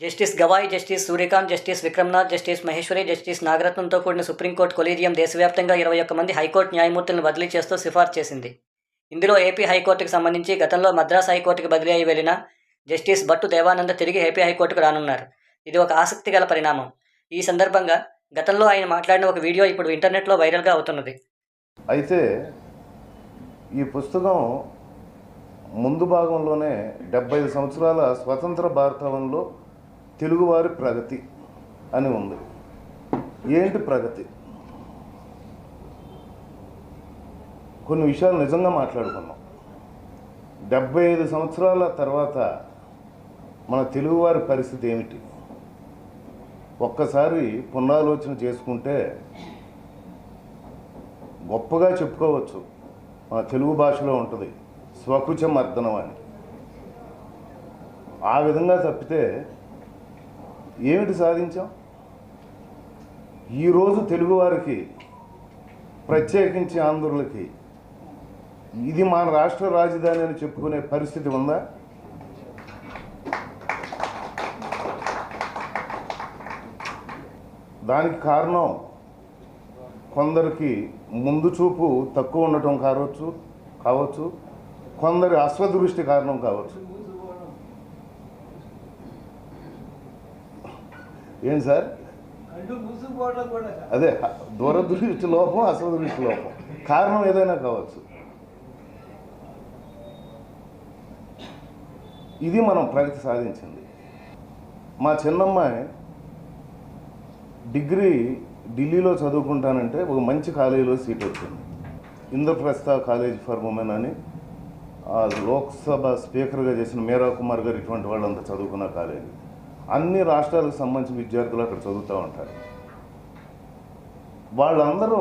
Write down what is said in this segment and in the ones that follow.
Justice Gavai, justice Surya Kant, justice Vikram Nath, justice Maheshwari, justice నాగరత్నంతో కూడిన supreme court collegium దేశవ్యాప్తంగా 21 మంది హైకోర్టు న్యాయమూర్తులను బదిలీ చేస్తూ సిఫార్సు చేసింది. ఇందులో ఏపీ హైకోర్టుకు సంబంధించి గతంలో మద్రాస్ హైకోర్టుకు బదిలీ అయి వెళ్లిన జస్టిస్ భట్టు దేవానంద తిరిగి ఏపీ హైకోర్టుకు రానున్నారు. ఇది ఒక ఆసక్తిగల పరిణామం. ఈ సందర్భంగా గతంలో ఆయన మాట్లాడిన ఒక వీడియో ఇప్పుడు ఇంటర్నెట్లో వైరల్గా అవుతున్నది. అయితే ఈ పుస్తకం ముందు భాగంలోనే 75 సంవత్సరాల స్వతంత్ర భారతంలో తెలుగువారి ప్రగతి అని ఉంది. ఏంటి ప్రగతి? కొన్ని విషయాలు నిజంగా మాట్లాడుకున్నాం. 75 సంవత్సరాల తర్వాత మన తెలుగువారి పరిస్థితి ఏమిటి? ఒక్కసారి పునరాలోచన చేసుకుంటే గొప్పగా చెప్పుకోవచ్చు. మన తెలుగు భాషలో ఉంటుంది స్వకుచ మర్దనం అని. ఆ విధంగా తప్పితే ఏమిటి సాధించాం? ఈరోజు తెలుగువారికి, ప్రత్యేకించి ఆంధ్రులకి ఇది మన రాష్ట్ర రాజధాని అని చెప్పుకునే పరిస్థితి ఉందా? దానికి కారణం కొందరికి ముందు చూపు తక్కువ ఉండటం కావచ్చు, కొందరి అశ్వదృష్టి కారణం కావచ్చు. ఏం సార్? అదే దూరదృష్టి లోపం, అశ్వదృష్టి లోపం, కారణం ఏదైనా కావచ్చు. ఇది మనం ప్రగతి సాధించింది. మా చిన్నమ్మాయి డిగ్రీ ఢిల్లీలో చదువుకుంటానంటే ఒక మంచి కాలేజీలో సీట్ వచ్చింది. ఇంద్రప్రస్థ కాలేజ్ ఫర్ ఉమెన్ అని లోక్సభ స్పీకర్గా చేసిన మీరా కుమార్ గారు ఇటువంటి వాళ్ళంతా చదువుకున్న కాలేజీ. అన్ని రాష్ట్రాలకు సంబంధించిన విద్యార్థులు అక్కడ చదువుతూ ఉంటారు. వాళ్ళందరూ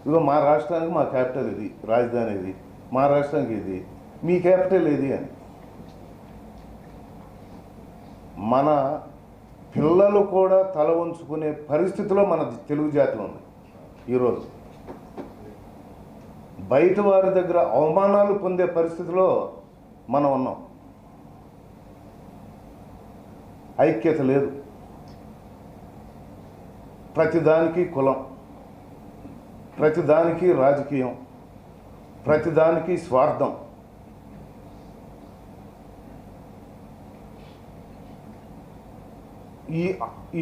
ఇదిగో మా రాష్ట్రానికి మా క్యాపిటల్ ఇది, రాజధాని ఇది, మా రాష్ట్రానికి ఇది, మీ క్యాపిటల్ ఇది అని. మన పిల్లలు కూడా తల వంచుకునే పరిస్థితిలో మన తెలుగు జాతి ఉంది ఈరోజు. బయట వారి దగ్గర అవమానాలు పొందే పరిస్థితిలో మనం ఉన్నాం. ఐక్యత లేదు. ప్రతిదానికి కులం, ప్రతిదానికి రాజకీయం, ప్రతిదానికి స్వార్థం.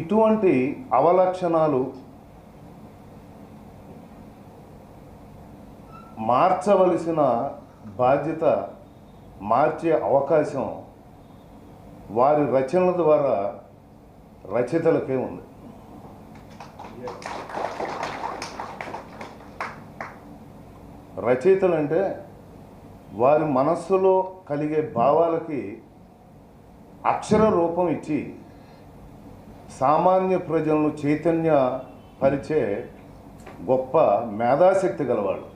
ఇటువంటి అవలక్షణాలు మార్చవలసిన బాధ్యత, మార్చే అవకాశం వారి రచనల ద్వారా రచయితలకే ఉంది. రచయితలు అంటే వారి మనస్సులో కలిగే భావాలకి అక్షర రూపం ఇచ్చి సామాన్య ప్రజలను చైతన్య పరిచే గొప్ప మేధాశక్తి గలవాళ్ళు.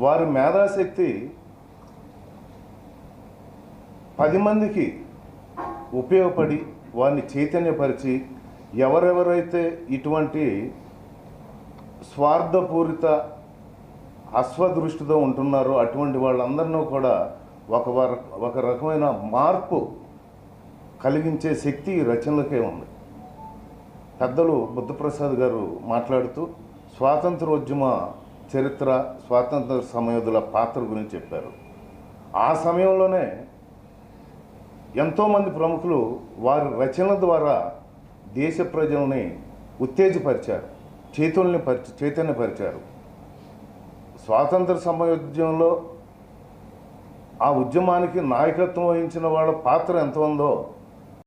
వారి మేధాశక్తి 10 మందికి ఉపయోగపడి వారిని చైతన్యపరిచి ఎవరెవరైతే ఇటువంటి స్వార్థపూరిత అశ్వదృష్టితో ఉంటున్నారో అటువంటి వాళ్ళందరినీ కూడా ఒక రకమైన మార్పు కలిగించే శక్తి ఈ రచనలకే ఉంది. పెద్దలు బుద్ధప్రసాద్ గారు మాట్లాడుతూ స్వాతంత్రోద్యమ చరిత్ర, స్వాతంత్ర సమయోధుల పాత్ర గురించి చెప్పారు. ఆ సమయంలోనే ఎంతోమంది ప్రముఖులు వారి రచనల ద్వారా దేశ ప్రజల్ని ఉత్తేజపరిచారు, చైతన్యపరిచారు. స్వాతంత్ర సమయోద్యమంలో ఆ ఉద్యమానికి నాయకత్వం వహించిన వాళ్ళ పాత్ర ఎంత ఉందో